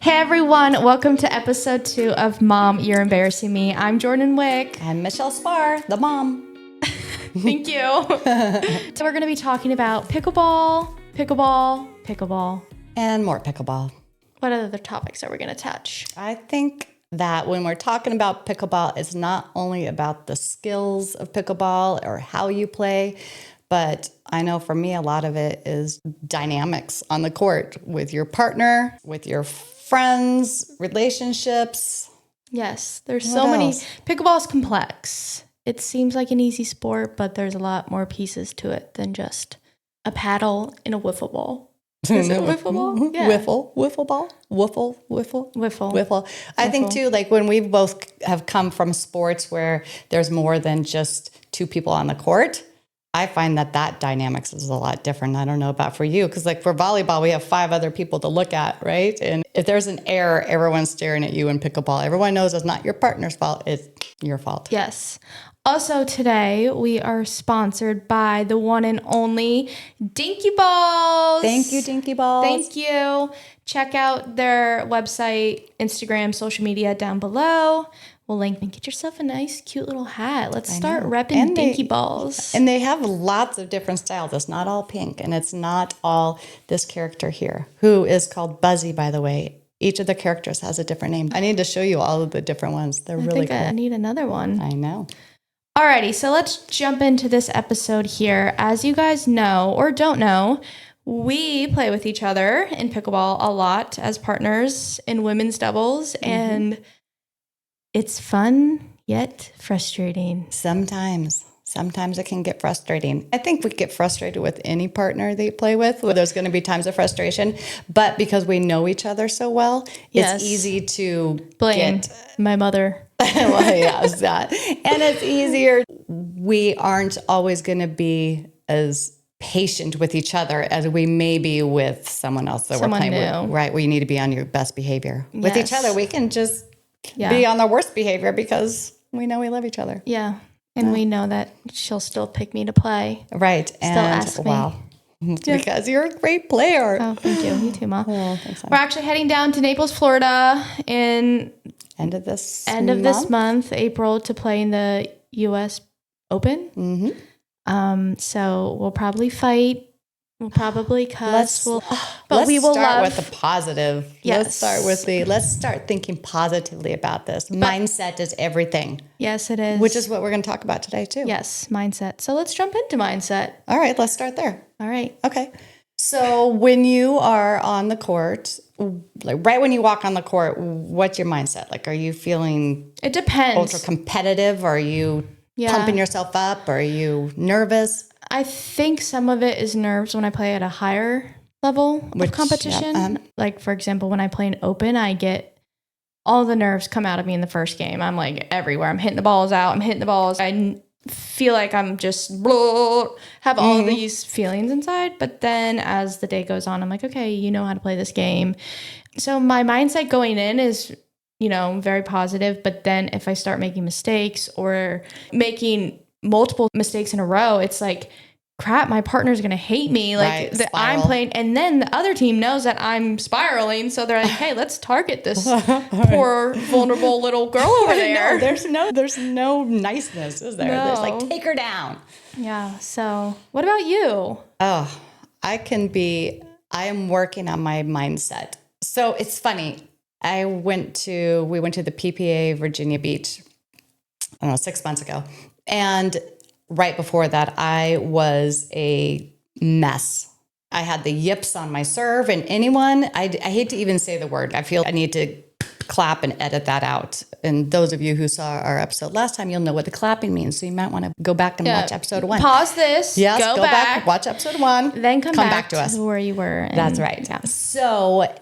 Hey everyone, welcome to episode 2 of Mom, You're Embarrassing Me. I'm Jordan Wick. And Michele Spahr, the mom. Thank you. So we're going to be talking about pickleball. And more pickleball. What other topics are we going to touch? I think that when we're talking about pickleball, it's not only about the skills of pickleball or how you play, but I know for me, a lot of it is dynamics on the court with your partner, with your friends, relationships. Yes, there's so many. Pickleball is complex. It seems like an easy sport, but there's a lot more pieces to it than just a paddle and a wiffle ball. Is it a wiffle ball? Yeah. Wiffle ball? Wiffle. I think too, like when we both have come from sports where there's more than just two people on the court, I find that dynamics is a lot different. I don't know about for you, because like for volleyball, we have 5 other people to look at, right? And if there's an error, everyone's staring at you in pickleball. Everyone knows it's not your partner's fault, it's your fault. Yes. Also today, we are sponsored by the one and only Dinky Balls. Thank you, Dinky Balls. Thank you. Check out their website, Instagram, social media down below. We'll link and get yourself a nice, cute little hat. Let's start repping Dinky Balls. And they have lots of different styles. It's not all pink, and it's not all this character here, who is called Buzzy, by the way. Each of the characters has a different name. I need to show you all of the different ones. They're really cool. I need another one. I know. Alrighty, so let's jump into this episode here. As you guys know or don't know, we play with each other in pickleball a lot as partners in women's doubles, and it's fun yet frustrating. Sometimes it can get frustrating. I think we get frustrated with any partner that you play with. Where there's going to be times of frustration, but because we know each other so well, it's easy to blame my mother. Well, yes, that. And it's easier. We aren't always going to be as patient with each other as we may be with someone else that we're playing with. Right, where you need to be on your best behavior. Yes. With each other, we can just be on the worst behavior because we know we love each other. Yeah. And we know that she'll still pick me to play. Right. Still ask me. Wow. Because you're a great player. Oh, thank you. You too, Ma. Oh, thanks, We're actually heading down to Naples, Florida in end of this month, April, to play in the U.S. Open. Mm-hmm. So we'll probably fight. We'll probably cuss. We will start love with the positive. Yes. Let's start thinking positively about this. Mindset is everything. Yes, it is. Which is what we're going to talk about today too. Yes, mindset. So let's jump into mindset. All right, let's start there. All right. Okay. So when you are on the court, like right when you walk on the court, what's your mindset? Like, are you feeling It depends. ultra competitive? Are you pumping yourself up? Are you nervous? I think some of it is nerves when I play at a higher level of competition. Like, for example, when I play an open, I get all the nerves come out of me in the first game. I'm like everywhere. I'm hitting the balls out. I'm hitting the balls. I feel like I'm just have all of these feelings inside. But then as the day goes on, I'm like, okay, you know how to play this game. So my mindset going in is, very positive. But then if I start making mistakes or making multiple mistakes in a row, it's like, crap, my partner's gonna hate me. Like I'm playing, and then the other team knows that I'm spiraling, so they're like, hey, let's target this poor vulnerable little girl over there. No, there's no niceness, is there? No. There's like, take her down. Yeah. So what about you? Oh, I am working on my mindset. So it's funny. We went to the PPA Virginia Beach, I don't know, 6 months ago. And right before that, I was a mess. I had the yips on my serve, and I hate to even say the word. I feel I need to clap and edit that out. And those of you who saw our episode last time, you'll know what the clapping means. So you might want to go back and watch episode 1. Pause this. Yes, go back, watch episode 1. Then come back to us where you were. That's right. Yeah. So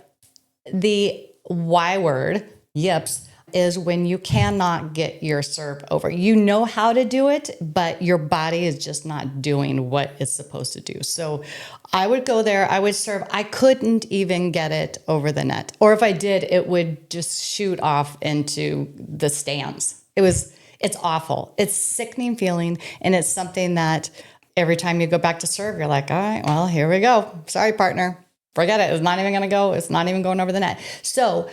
the Y word, yips, is when you cannot get your serve over. You know how to do it, but your body is just not doing what it's supposed to do. So I would go there, I would serve. I couldn't even get it over the net. Or if I did, it would just shoot off into the stands. It's awful. It's a sickening feeling. And it's something that every time you go back to serve, you're like, all right, well, here we go. Sorry, partner. forget it. It's not even going to go. It's not even going over the net. So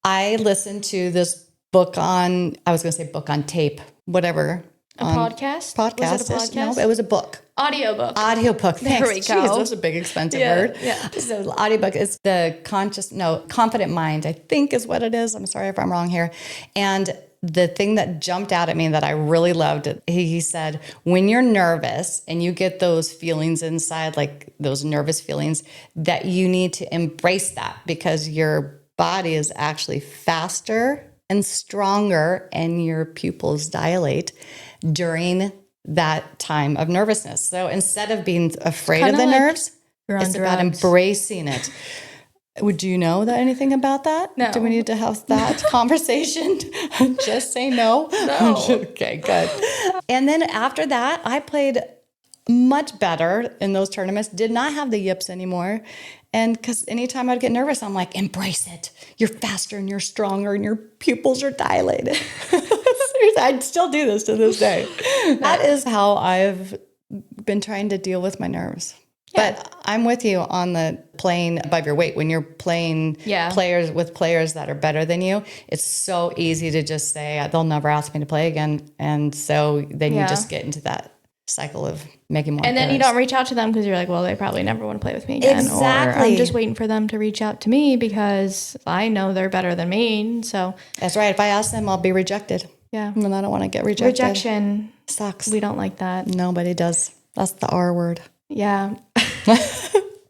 I listened to this book on, I was going to say book on tape, whatever. A podcast? Podcast. Was it a podcast? No, it was a book. Audiobook. Audiobook. Thanks. There we go. Jeez, that's a big expensive word. Yeah. So audiobook is the confident mind, I think is what it is. I'm sorry if I'm wrong here. And the thing that jumped out at me that I really loved, he said, when you're nervous and you get those feelings inside, like those nervous feelings, that you need to embrace that because your body is actually faster and stronger and your pupils dilate during that time of nervousness. So instead of being afraid of the nerves, it's about embracing it. Would you know anything about that? No. Do we need to have that conversation? Just say no. No. Okay, good. And then after that, I played much better in those tournaments, did not have the yips anymore. And because anytime I'd get nervous, I'm like, embrace it. You're faster and you're stronger and your pupils are dilated. I'd still do this to this day. That is how I've been trying to deal with my nerves. Yeah. But I'm with you on the playing above your weight. When you're playing players that are better than you, it's so easy to just say, they'll never ask me to play again. And so then you just get into that cycle of making more. And then you don't reach out to them because you're like, well, they probably never want to play with me again. Exactly. Or I'm just waiting for them to reach out to me because I know they're better than me. So that's right. If I ask them, I'll be rejected. Yeah. And I don't want to get rejected. Rejection sucks. We don't like that. Nobody does. That's the R word. Yeah.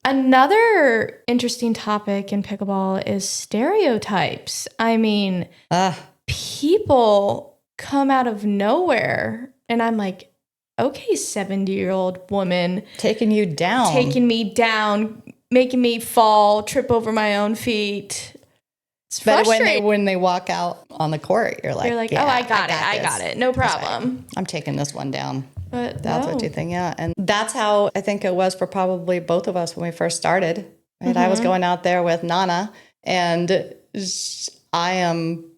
Another interesting topic in pickleball is stereotypes. I mean, people come out of nowhere and I'm like, okay, 70-year-old woman. Taking you down. Taking me down, making me fall, trip over my own feet. It's frustrating. But when they walk out on the court, you're like, yeah, oh, I got it. No problem. Right. I'm taking this one down. But that's what you think, yeah. And that's how I think it was for probably both of us when we first started. Right? Mm-hmm. I was going out there with Nana, and I am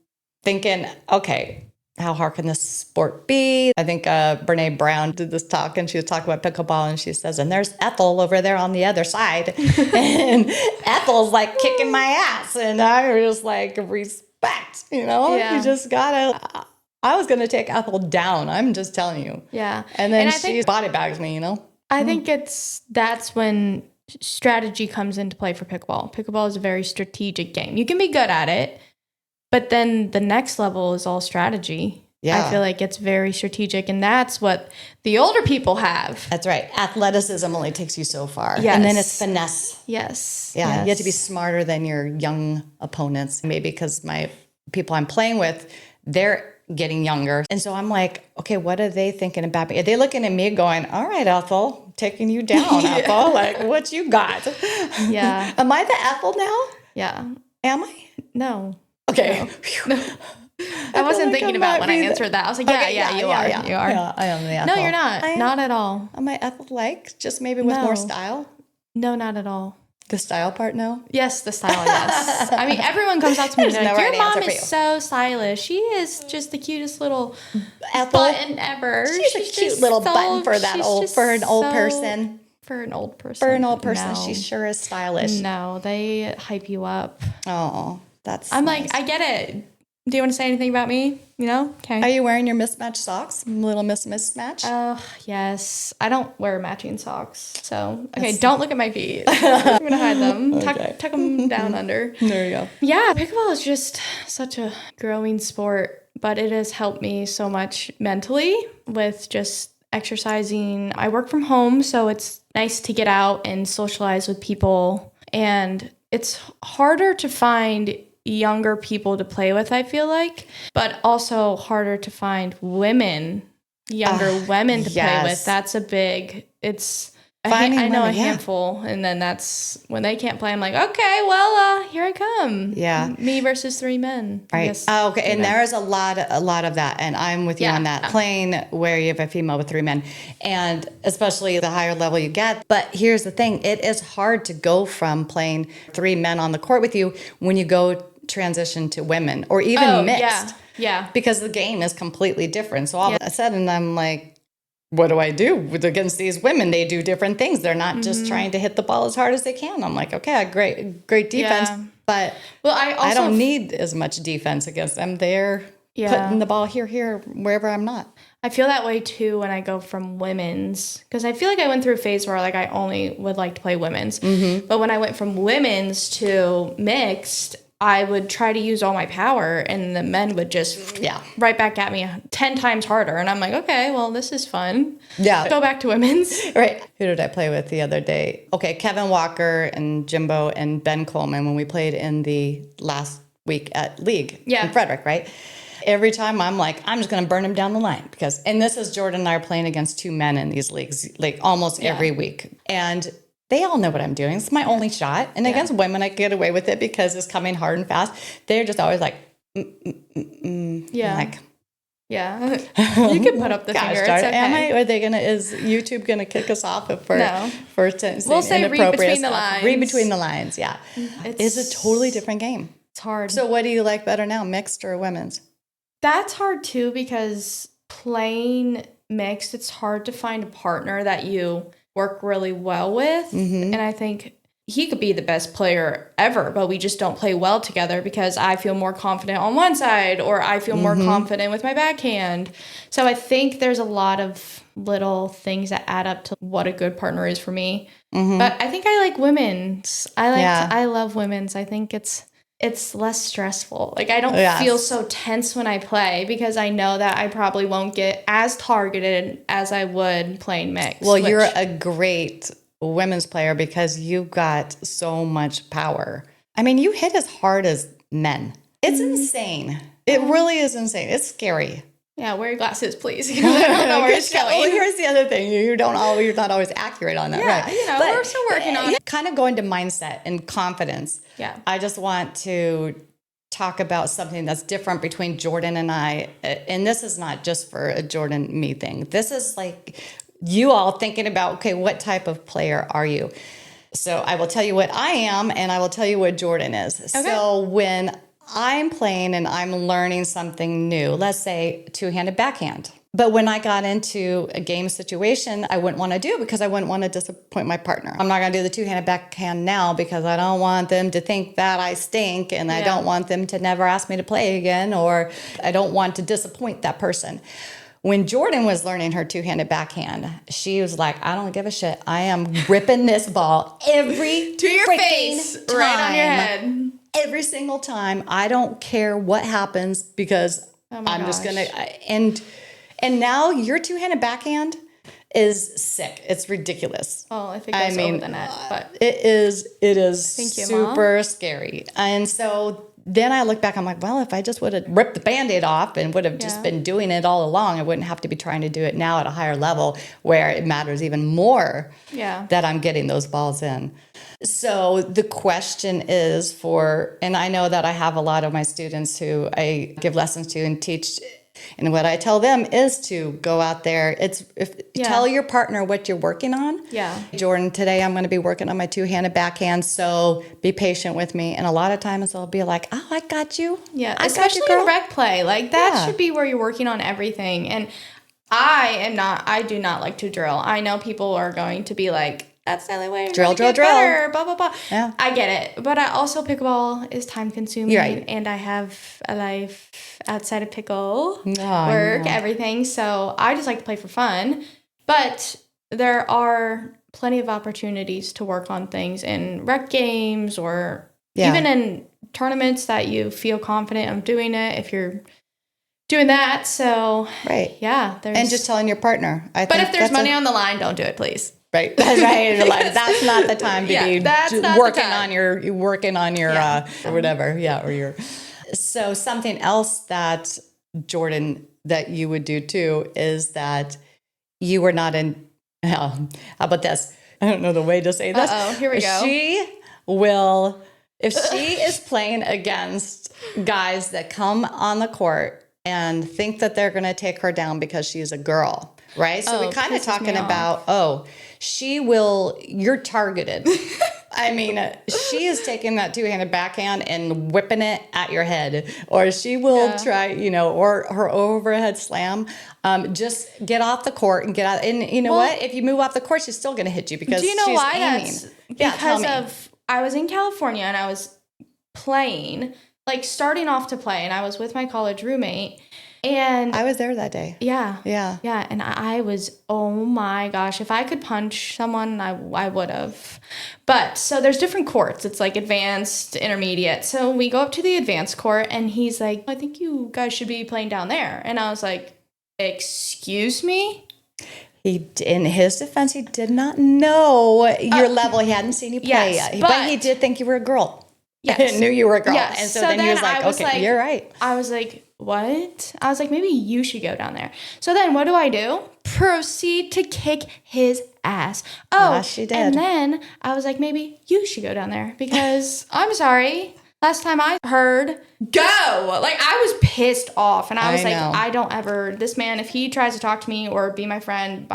thinking, okay, how hard can this sport be? I think Brene Brown did this talk, and she was talking about pickleball, and she says, and there's Ethel over there on the other side. And Ethel's like kicking my ass. And I was just like, respect, Yeah. You just gotta... I was going to take Ethel down. I'm just telling you. Yeah. And then she body bags me, I think that's when strategy comes into play for pickleball. Pickleball is a very strategic game. You can be good at it, but then the next level is all strategy. Yeah. I feel like it's very strategic, and that's what the older people have. That's right. Athleticism only takes you so far. Yes. And then it's finesse. Yes. Yeah. Yes. You have to be smarter than your young opponents. Maybe because my people I'm playing with, they're getting younger. And so I'm like, okay, what are they thinking about me? Are they looking at me going, all right, Ethel, taking you down, Ethel? Like, what you got? Yeah. Am I the Ethel now? Yeah. Am I? No. Okay. No. I wasn't thinking about when I answered that. I was like, you are. You are. Yeah, I am the Ethel. No, you're not. Not at all. Am I Ethel-like? Just maybe with more style? No, not at all. The style part, no? Yes, the style, yes. I mean, everyone comes up to me and they're like, your mom is so stylish. She is just the cutest little button ever. She's a cute little button for an old person. For an old person. For an old person, no. She sure is stylish. No, they hype you up. Oh, I'm nice. like, I get it. Do you want to say anything about me? Okay. Are you wearing your mismatched socks? Little mismatch? Oh, yes. I don't wear matching socks. So, okay, don't look at my feet. I'm going to hide them. Okay. Tuck them down under. There you go. Yeah, pickleball is just such a growing sport, but it has helped me so much mentally with just exercising. I work from home, so it's nice to get out and socialize with people. And it's harder to find younger people to play with, I feel like, but also harder to find younger women to play with. That's a big, I know a handful, and then that's when they can't play. I'm like, okay, well, here I come. Yeah, me versus three men. Right. Oh, okay, and there is a lot of that, and I'm with you on that. Playing where you have a female with three men, and especially the higher level you get. But here's the thing: it is hard to go from playing three men on the court with you when you go transition to women or even mixed. Yeah. Because the game is completely different. So all of a sudden, I'm like, what do I do against these women? They do different things. They're not just trying to hit the ball as hard as they can. I'm like, okay, great defense, but I don't need as much defense against them. They're putting the ball here, wherever I'm not. I feel that way too when I go from women's, because I feel like I went through a phase where like I only would like to play women's. But when I went from women's to mixed, I would try to use all my power and the men would just right back at me 10 times harder. And I'm like, okay, well, this is fun. Yeah. Go back to women's. Right. Who did I play with the other day? Okay, Kevin Walker and Jimbo and Ben Coleman when we played in the last week at League in Frederick, right? Every time I'm like, I'm just going to burn them down the line and this is Jordan and I are playing against 2 men in these leagues, like almost every week. And they all know what I'm doing. It's my only shot. And against women, I get away with it because it's coming hard and fast. They're just always like, Yeah. Like, yeah. You can put up the finger. It's okay. Are they is YouTube going to kick us off for we'll say read between the lines. Read between the lines, yeah. It's a totally different game. It's hard. So what do you like better now, mixed or women's? That's hard too because playing mixed, it's hard to find a partner that you work really well with. And I think he could be the best player ever, but we just don't play well together because I feel more confident on one side or I feel more confident with my backhand. So I think there's a lot of little things that add up to what a good partner is for me. But I think I like women's. I love women's. I think it's less stressful. Like I don't feel so tense when I play because I know that I probably won't get as targeted as I would playing mixed. Well, you're a great women's player because you've got so much power. I mean, you hit as hard as men. It's insane. It really is insane. It's scary. Yeah, wear your glasses, please. I don't know where it's going. Well, here's the other thing. You're not always accurate on that, right? You know, but we're still working on it. Kind of going to mindset and confidence. Yeah. I just want to talk about something that's different between Jordan and I. And this is not just for a Jordan me thing. This is like you all thinking about, okay, what type of player are you? So I will tell you what I am, and I will tell you what Jordan is. Okay. So when I'm playing and I'm learning something new, let's say two-handed backhand. But when I got into a game situation, I wouldn't want to do it because I wouldn't want to disappoint my partner. I'm not going to do the two-handed backhand now because I don't want them to think that I stink and I don't want them to never ask me to play again, or I don't want to disappoint that person. When Jordan was learning her two-handed backhand, she was like, I don't give a shit. I am ripping this ball every to your face, time. right on your head. Every single time. I don't care what happens because just going to... And now your two-handed backhand is sick. It's ridiculous. Oh, if it goes over the net. But it is Thank you, super Mom. Scary. And so then I look back, I'm like, well, if I just would have ripped the Band-Aid off and would have just been doing it all along, I wouldn't have to be trying to do it now at a higher level where it matters even more that I'm getting those balls in. So the question is and I know that I have a lot of my students who I give lessons to and teach. And what I tell them is to go out there. Tell your partner what you're working on. Yeah. Jordan, today I'm going to be working on my two-handed backhand, so be patient with me. And a lot of times they'll be like, oh, I got you. Yeah, especially in rec play. Like that should be where you're working on everything. And I do not like to drill. I know people are going to be like, that's the only way. Drill. Better, blah, blah, blah. Yeah. I get it. But pickleball is time consuming. Right. And I have a life outside of work, everything. So I just like to play for fun. But there are plenty of opportunities to work on things in rec games or even in tournaments that you feel confident of doing it if you're doing that. So, and just telling your partner. But if there's money on the line, don't do it, please. Right. That's right. That's not the time to be working on your whatever. Yeah. Or your. So something else that Jordan, that you would do too, is that you were not in, how about this? I don't know the way to say this. Here we go. If she is playing against guys that come on the court and think that they're going to take her down because she's a girl, right? So we're kind of talking about, you're targeted. I mean, she is taking that two-handed backhand and whipping it at your head, or she will try, or her overhead slam. Just get off the court and get out. And you know what? If you move off the court, she's still going to hit you because she's aiming. Because I was in California and I was playing, like starting off to play, and I was with my college roommate. And I was there that day. Yeah. And I was, oh my gosh, if I could punch someone, I would have. But so there's different courts. It's like advanced, intermediate. So we go up to the advanced court and he's like, I think you guys should be playing down there. And I was like, excuse me? In his defense, he did not know your level. He hadn't seen you play yet. But he did think you were a girl. Yes. Knew you were a girl. Yes. And so then he was like, okay, you're right. I was like, what? I was like, maybe you should go down there. So then what do? Proceed to kick his ass. Oh, yes, she did. And then I was like, maybe you should go down there because I'm sorry. Last time I heard, go. Like, I was pissed off. And I was I don't ever, this man, if he tries to talk to me or be my friend,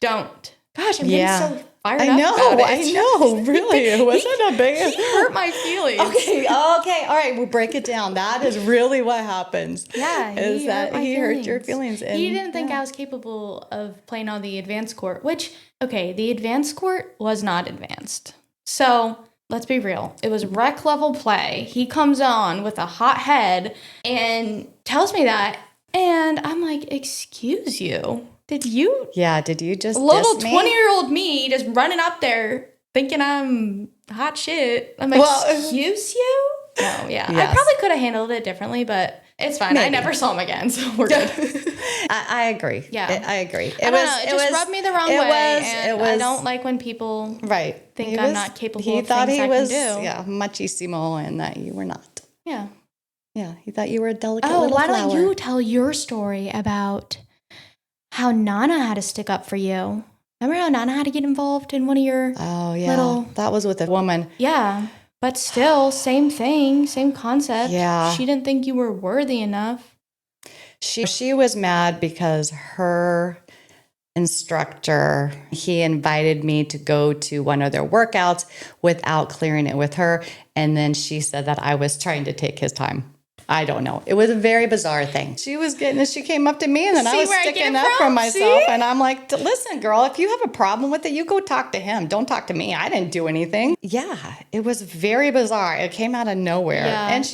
don't. Gosh, I'm getting so fired up about it. I know, really. Was it a big... He hurt my feelings. Okay, all right, we'll break it down. That is really what happens. Yeah, he hurt your feelings. And, he didn't think I was capable of playing on the advanced court, which, the advanced court was not advanced. So... let's be real. It was rec level play. He comes on with a hot head and tells me that. And I'm like, excuse you. Did you just little 20-year-old me just running up there thinking I'm hot shit. I'm like, excuse you? No, yeah. Yes. I probably could have handled it differently, but it's fine. Maybe. I never saw him again, so we're good. I agree. Yeah. I agree. It just rubbed me the wrong way. I don't like when people think I'm not capable of things I can do. He thought he was muchísimo and that you were not. Yeah. Yeah, he thought you were a delicate little flower. Why don't you tell your story about how Nana had to stick up for you? Remember how Nana had to get involved in one of your that was with a woman. Yeah. But still, same thing, same concept. Yeah. She didn't think you were worthy enough. She was mad because her instructor, he invited me to go to one of their workouts without clearing it with her. And then she said that I was trying to take his time. I don't know. It was a very bizarre thing. She came up to me and then I was sticking up for myself. And I'm like, listen, girl, if you have a problem with it, you go talk to him. Don't talk to me. I didn't do anything. Yeah, it was very bizarre. It came out of nowhere. Yeah. And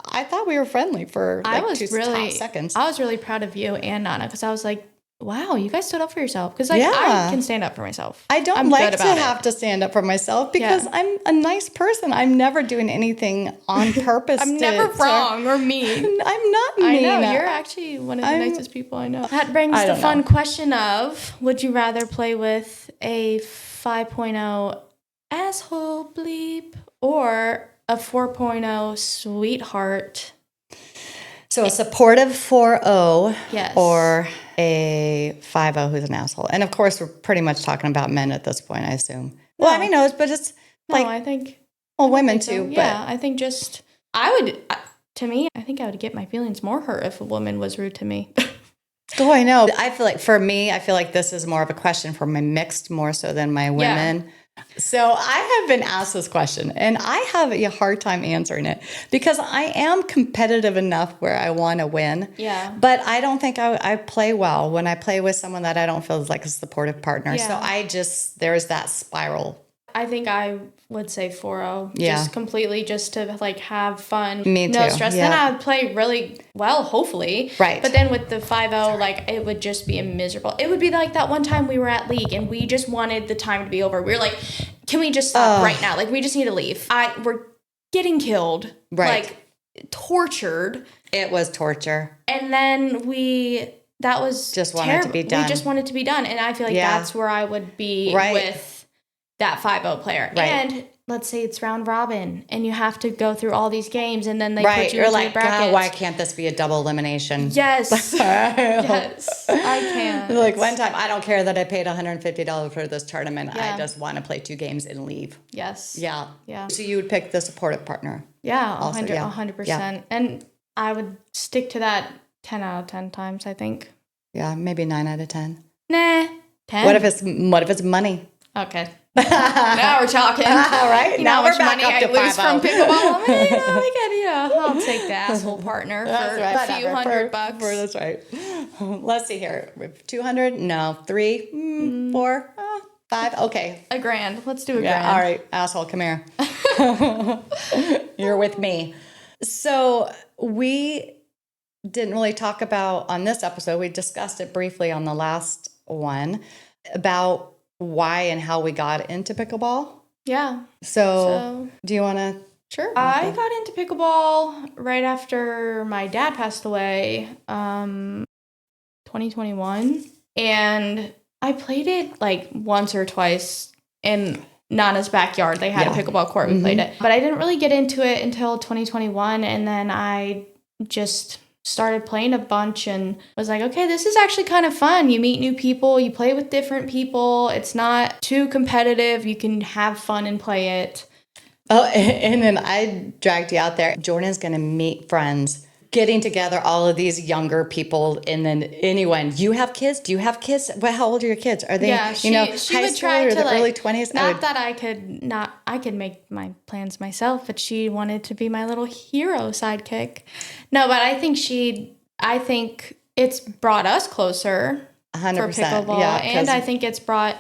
I thought we were friendly for like 2 seconds. I was really proud of you and Nana because I was like, wow, you guys stood up for yourself. Because I can stand up for myself. I don't like to have to stand up for myself because I'm a nice person. I'm never doing anything on purpose. I'm never wrong or mean. I'm not mean. I know. You're actually one of the nicest people I know. That brings the fun question of, would you rather play with a 5.0 asshole bleep or a 4.0 sweetheart? So a supportive 4.0 yes. or a 5.0 who's an asshole. And of course, we're pretty much talking about men at this point, I assume. Well, I mean, no, but it's like... No, I think... Well, women too, but... Yeah, I think just... To me, I think I would get my feelings more hurt if a woman was rude to me. Oh, I know. I feel like, for me, this is more of a question for my mixed more so than my women. Yeah. So I have been asked this question, and I have a hard time answering it because I am competitive enough where I want to win. Yeah. But I don't think I play well when I play with someone that I don't feel is like a supportive partner. Yeah. So there's that spiral. I think I would say 4.0. Yeah. Just completely just to like have fun. Me too. No stress. Yeah. Then I would play really well, hopefully. Right. But then with the 5.0, like it would just be miserable. It would be like that one time we were at league and we just wanted the time to be over. We were like, can we just stop right now? Like we just need to leave. We're getting killed. Right. Like tortured. It was torture. And then that was just wanted to be done. We just wanted to be done. And I feel like that's where I would be with that 5.0 player. Right. And let's say it's round robin and you have to go through all these games and then they put you into the brackets. God, why can't this be a double elimination? Yes. Yes. I can. Like one time, I don't care that I paid $150 for this tournament. Yeah. I just want to play 2 games and leave. Yes. Yeah. Yeah. So you would pick the supportive partner. Yeah, 100%. Yeah. And I would stick to that 10 out of 10 times, I think. Yeah, maybe 9 out of 10. Nah, 10. What if it's money? Okay. Now we're talking. All right. You now know how we're much back money up I to lose 5-0. from pickleball? We can, I'll take the asshole partner for That's a few $100. That's right. Let's see here. 200? No. 3? 4? 5? Okay. $1,000. Let's do $1,000. Yeah. All right. Asshole, come here. You're with me. So we didn't really talk about on this episode. We discussed it briefly on the last one about why and how we got into pickleball. Yeah. So do you want to? Sure. I got into pickleball right after my dad passed away, 2021. And I played it like once or twice in Nana's backyard. They had a pickleball court. We played it. But I didn't really get into it until 2021. And then I just started playing a bunch and was like, okay, this is actually kind of fun. You meet new people, you play with different people. It's not too competitive. You can have fun and play it. Oh, and then I dragged you out there. Jordan's going to meet friends, getting together all of these younger people. And then anyone, you have kids? Do you have kids? Well, how old are your kids? Are they, she high would school try or to the like, early 20s? I could make my plans myself, but she wanted to be my little hero sidekick. No, but I think it's brought us closer 100%, for pickleball. yeah, And I think it's brought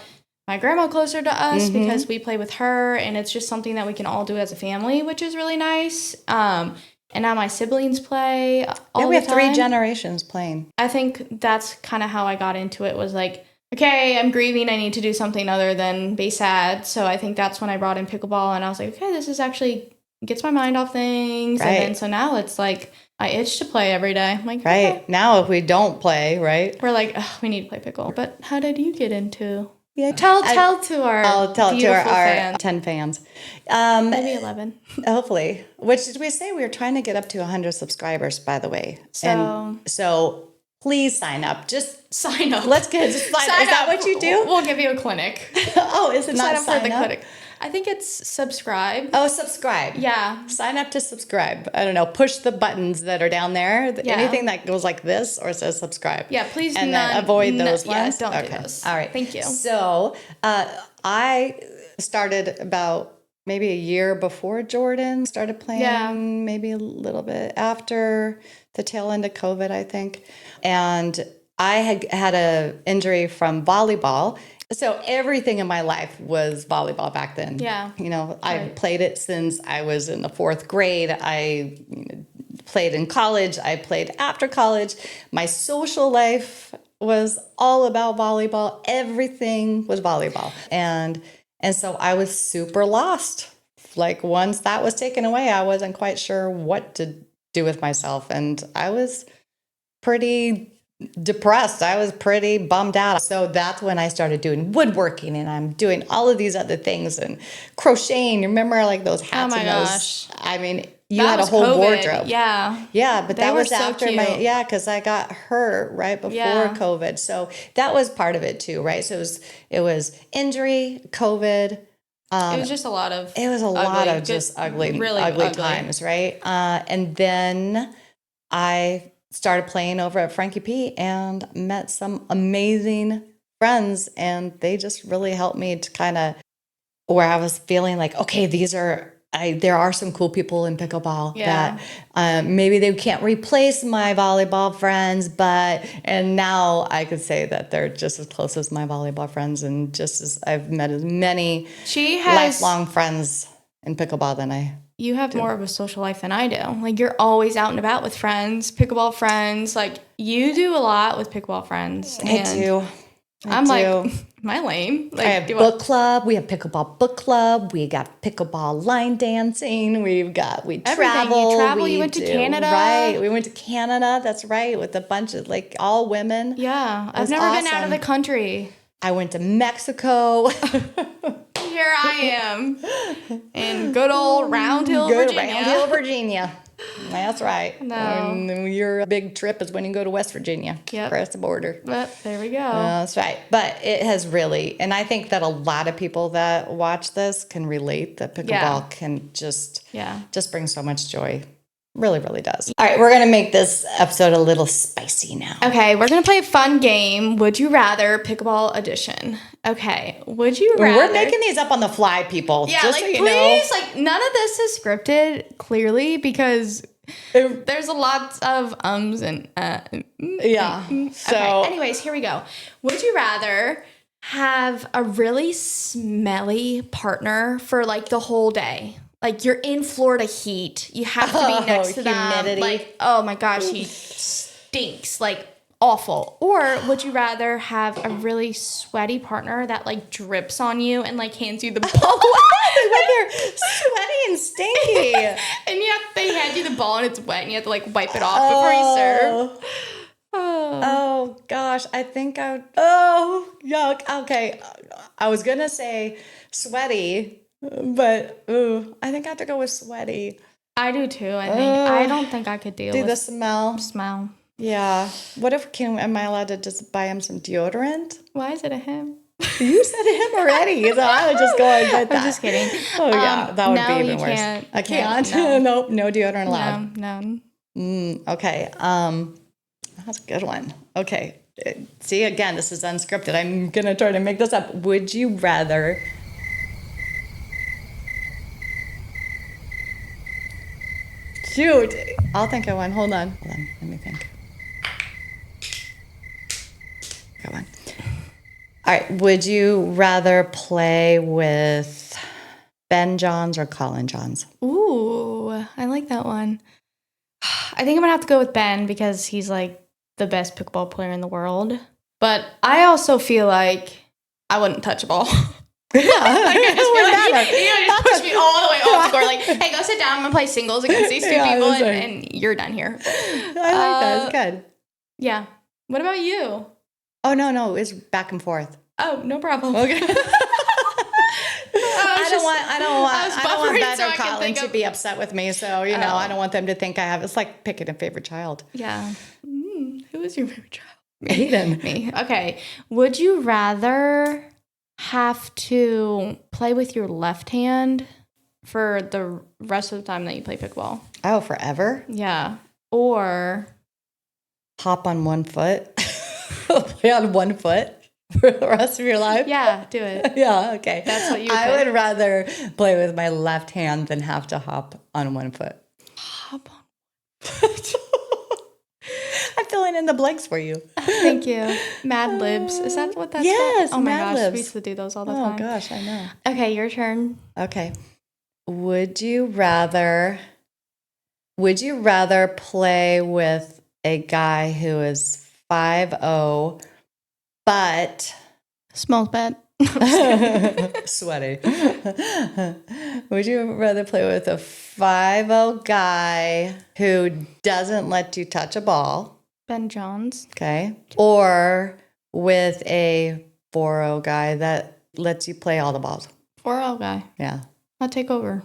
my grandma closer to us because we play with her, and it's just something that we can all do as a family, which is really nice. And now my siblings play all the time. We have 3 generations playing. I think that's kind of how I got into it, was like, okay, I'm grieving. I need to do something other than be sad. So I think that's when I brought in pickleball, and I was like, okay, this is actually gets my mind off things. Right. And then so now it's like I itch to play every day. I'm like, Right. okay. Now if we don't play, right? We're like, we need to play pickle. But how did you get into? Yeah. Tell to our I'll tell it to our fans. 10 fans. Maybe 11. Hopefully. Which did we say? We were trying to get up to 100 subscribers, by the way. So please sign up. Just sign up. Let's get sign up. Is that what you do? We'll give you a clinic. Oh, is it not sign up for the up? clinic? I think it's subscribe. Oh, subscribe. Yeah. Sign up to subscribe. I don't know. Push the buttons that are down there. Yeah. Anything that goes like this or says subscribe. Yeah, please and then avoid those ones. Yeah, don't do those. All right. Thank you. So I started about maybe a year before Jordan started playing, maybe a little bit after the tail end of COVID, I think. And I had an injury from volleyball. So everything in my life was volleyball back then. Yeah. I played it since I was in the 4th grade. I played in college. I played after college. My social life was all about volleyball. Everything was volleyball. And so I was super lost. Like once that was taken away, I wasn't quite sure what to do with myself. And I was pretty depressed. I was pretty bummed out. So that's when I started doing woodworking, and I'm doing all of these other things and crocheting. Remember like those hats? Oh my gosh. I mean, you had a whole COVID. wardrobe. Yeah. Yeah, but that was so after cute. because I got hurt right before COVID. So that was part of it too, right? So it was injury, COVID. It was just a lot of ugly times, right? And then I started playing over at Frankie P and met some amazing friends, and they just really helped me to kind of where I was feeling like, okay, there are some cool people in pickleball that maybe they can't replace my volleyball friends, and now I could say that they're just as close as my volleyball friends, and just as I've met as many lifelong friends in pickleball than I You have more of a social life than I do. Like, you're always out and about with friends, pickleball friends. Like, you do a lot with pickleball friends. I do. I'm like, am I lame? Like, I have book club. We have pickleball book club. We got pickleball line dancing. We travel. You travel. You went to Canada. Right. We went to Canada. That's right. With a bunch of like all women. Yeah. I've never been out of the country. I went to Mexico. Here I am in good old Round Hill, Virginia. That's right. No. And your big trip is when you go to West Virginia. Yep. Across the border. But there we go. That's right. But it has really, and I think that a lot of people that watch this can relate that pickleball can just bring so much joy. Really, really does. All right, we're going to make this episode a little spicy now. Okay, we're going to play a fun game. Would you rather Pickleball Edition? Okay, would you rather? We're making these up on the fly, people. Yeah, just like, so you please, know. like, none of this is scripted, clearly, because there's a lot of ums and yeah. So, okay. Anyways, here we go. Would you rather have a really smelly partner for like the whole day? Like you're in Florida heat. You have to be next to humidity. them. Like, oh my gosh, he stinks. Like awful. Or would you rather have a really sweaty partner that like drips on you and like hands you the ball? when they're sweaty and stinky. And they hand you the ball and it's wet and you have to like wipe it off before you serve. Oh gosh, I think I would. Oh, yuck. Okay, I was gonna say sweaty, but I think I have to go with sweaty. I do too. I don't think I could deal with the smell. Smell. Yeah. What if am I allowed to just buy him some deodorant? Why is it a him? You said him already, so I was just going with that. I'm just kidding. Oh yeah, that would be even worse. Can't, I can't. No. Nope, no deodorant allowed. No. Okay. That's a good one. Okay. See, again, this is unscripted. I'm gonna try to make this up. Would you rather? Shoot, I'll think of one. Hold on. Let me think. Got one. All right. Would you rather play with Ben Johns or Colin Johns? Ooh, I like that one. I think I'm gonna have to go with Ben because he's like the best pickleball player in the world. But I also feel like I wouldn't touch a ball. Yeah, I just feel like you just push me all the way off the court. Like, hey, go sit down. I'm gonna play singles against these two people, and you're done here. I like that. It's good. Yeah. What about you? Oh no, it's back and forth. Oh, no problem. Okay. I don't want Ben or Colin to be upset with me. So I don't want them to think I have. It's like picking a favorite child. Yeah. Who is your favorite child? Aiden. Me. Okay. Would you rather have to play with your left hand for the rest of the time that you play pickleball? Oh, forever? Yeah. Or hop on one foot? Play on one foot for the rest of your life? Yeah, do it. Yeah, okay. That's what you I would rather play with my left hand than have to hop on one foot. Hop on foot. I'm filling in the blanks for you. Thank you. Mad Libs. Is that what that's yes, called? Oh my Mad gosh, Libs. we used to do those all the time. Oh gosh, I know. Okay, your turn. Okay. Would you rather play with a guy who is 5'0", but smells bad? Sweaty. Would you rather play with a 5'0" guy who doesn't let you touch a ball? Ben Johns. Okay. Or with a 4'0" guy that lets you play all the balls? 4'0" guy. Yeah. I'll take over.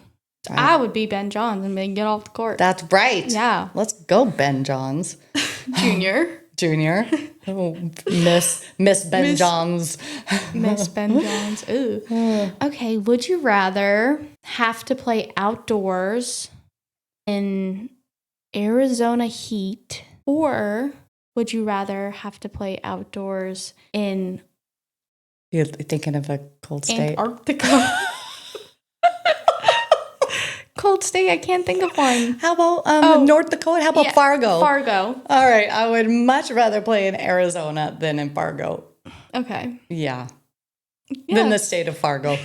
Right. I would be Ben Johns and then get off the court. That's right. Yeah. Let's go, Ben Johns. Junior. Oh, Miss Ben Johns. Miss Ben Johns. Ooh. Okay. Would you rather have to play outdoors in Arizona heat, or would you rather have to play outdoors in You're thinking of a cold state? Antarctica? Cold state? I can't think of one. How about North Dakota? How about Fargo? Fargo. All right. I would much rather play in Arizona than in Fargo. Okay. Yeah. Than the state of Fargo.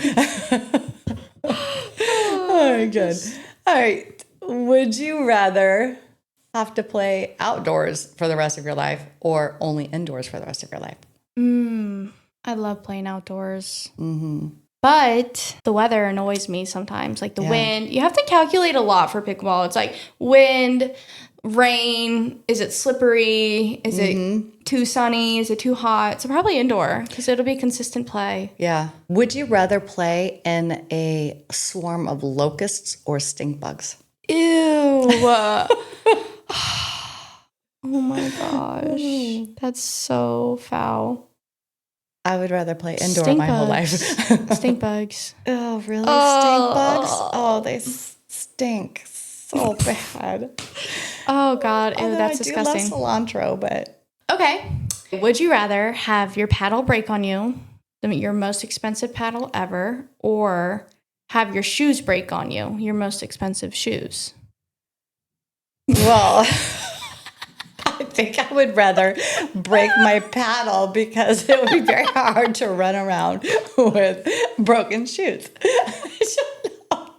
Oh, good. All right. Would you rather have to play outdoors for the rest of your life or only indoors for the rest of your life? I love playing outdoors. Mm-hmm. But the weather annoys me sometimes, like the wind. You have to calculate a lot for pickleball. It's like wind, rain. Is it slippery? Is it too sunny? Is it too hot? So probably indoor because it'll be consistent play. Yeah. Would you rather play in a swarm of locusts or stink bugs? Ew. Oh my gosh. That's so foul. I would rather play indoor my whole life. Stink bugs. Oh, really? Stink bugs? Oh, they stink So bad. Oh, God. Ew, Although that's I disgusting. do love cilantro, but. Okay. Would you rather have your paddle break on you, your most expensive paddle ever, or have your shoes break on you, your most expensive shoes? Well, I think I would rather break my paddle because it would be very hard to run around with broken shoes. I don't know.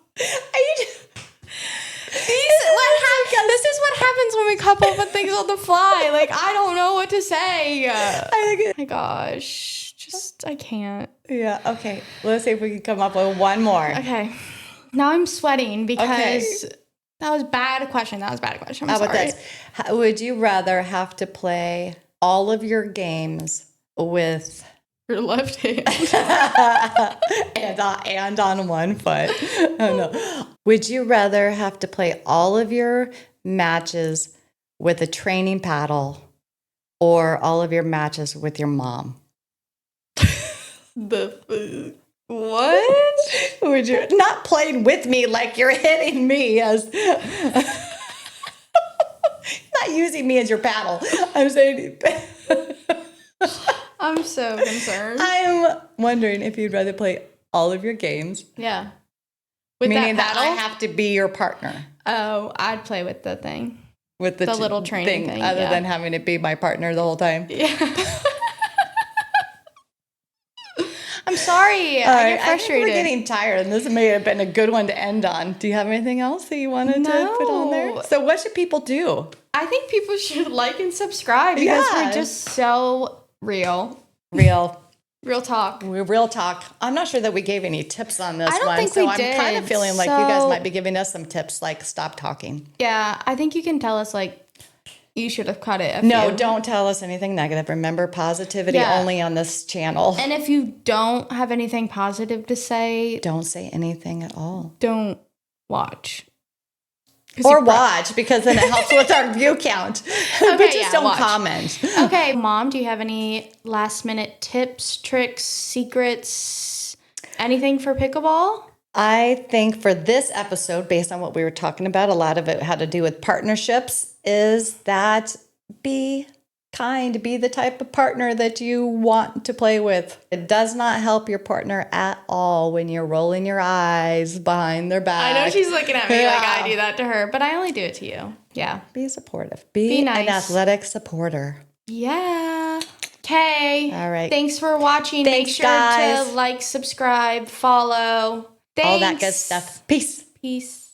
This is what happens when we come up with things on the fly. Like, I don't know what to say. Oh my gosh. I can't. Yeah, okay. Let's see if we can come up with one more. Okay. Now I'm sweating because that was a bad question. I'm sorry. How about this? Would you rather have to play all of your games with your left hand and on one foot? Oh, no. Would you rather have to play all of your matches with a training paddle or all of your matches with your mom? What? Would you not playing with me like you're hitting me as not using me as your paddle? I'm saying I'm so concerned. I'm wondering if you'd rather play all of your games. Yeah. With meaning that paddle? That I have to be your partner. Oh, I'd play with the thing. With the little training thing. Other than having to be my partner the whole time. Yeah. I'm sorry. I get frustrated. I think we're getting tired, and this may have been a good one to end on. Do you have anything else that you wanted to put on there? So what should people do? I think people should like and subscribe because we're just so real. Real talk. Real talk. I'm not sure that we gave any tips on this one. I don't think we did. I'm kind of feeling like you guys might be giving us some tips, like stop talking. Yeah, I think you can tell us, like, you should have cut it. No, don't tell us anything negative. Remember, positivity only on this channel. And if you don't have anything positive to say, don't say anything at all. Don't watch. Or watch, because then it helps with our view count. But just don't comment. Okay, Mom, do you have any last minute tips, tricks, secrets, anything for pickleball? I think for this episode, based on what we were talking about, a lot of it had to do with partnerships, is that be kind, be the type of partner that you want to play with. It does not help your partner at all when you're rolling your eyes behind their back. I know she's looking at me like I do that to her, but I only do it to you. Yeah. Be supportive. Be nice. An athletic supporter. Yeah. Okay. All right. Thanks for watching. Thanks, Make sure guys. to like, subscribe, follow. Thanks. All that good stuff. Peace. Peace.